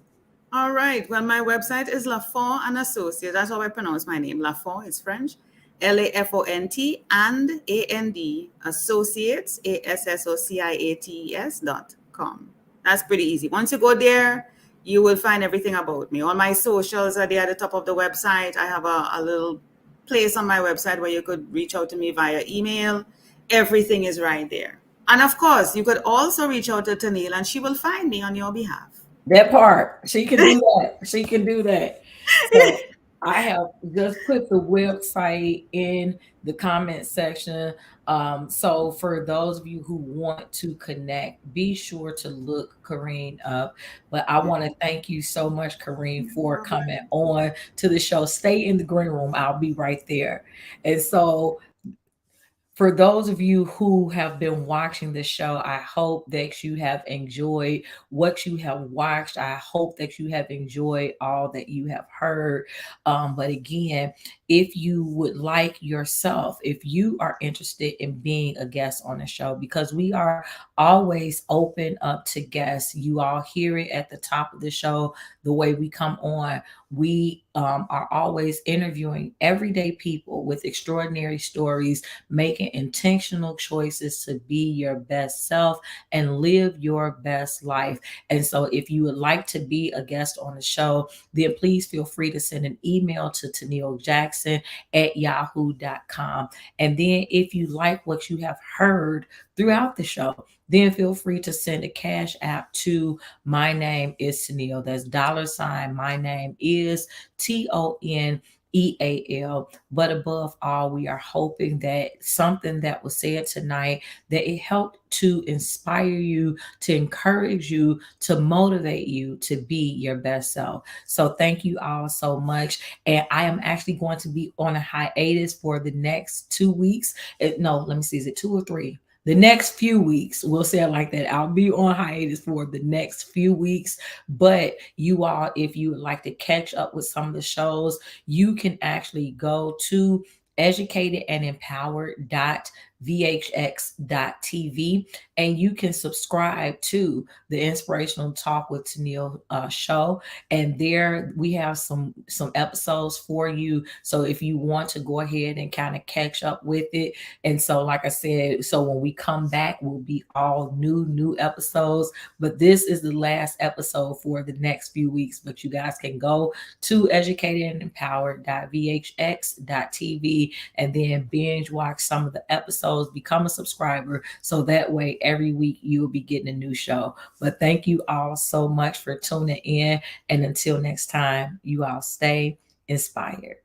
All right. Well, my website is La Font and Associates. That's how I pronounce my name. La Font is French. LAFONT and AND Associates, ASSOCIATES.com. That's pretty easy. Once you go there, you will find everything about me. All my socials are there at the top of the website. I have a little place on my website where you could reach out to me via email. Everything is right there. And of course, you could also reach out to Toneal and she will find me on your behalf. That part. She can do that. She can do that. So I have just put the website in the comment section. So for those of you who want to connect, be sure to look Corine up. But I want to thank you so much, Corine, for All coming right. on to the show. Stay in the green room. I'll be right there. And so for those of you who have been watching this show, I hope that you have enjoyed what you have watched. I hope that you have enjoyed all that you have heard. But again, if you would like yourself, if you are interested in being a guest on the show, because we are always open up to guests, you all hear it at the top of the show, the way we come on. We are always interviewing everyday people with extraordinary stories, making intentional choices to be your best self and live your best life. And so, if you would like to be a guest on the show, then please feel free to send an email to Toneal Jackson at yahoo.com. And then, if you like what you have heard throughout the show, then feel free to send a cash app to My Name is Toneal. That's $ My Name is TONEAL. But above all, we are hoping that something that was said tonight, that it helped to inspire you, to encourage you, to motivate you to be your best self. So thank you all so much. And I am actually going to be on a hiatus for the next 2 weeks. No, let me see, is it 2 or 3? The next few weeks, we'll say it like that. I'll be on hiatus for the next few weeks. But you all, if you would like to catch up with some of the shows, you can actually go to educatedandempowered.vhx.tv, and you can subscribe to the Inspirational Talk with Toneal show. And there we have some episodes for you. So if you want to go ahead and kind of catch up with it. And so, like I said, so when we come back, we'll be all new episodes. But this is the last episode for the next few weeks. But you guys can go to educatedandempowered.vhx.tv and then binge watch some of the episodes, become a subscriber. So that way, every week you will be getting a new show. But thank you all so much for tuning in. And until next time, you all stay inspired.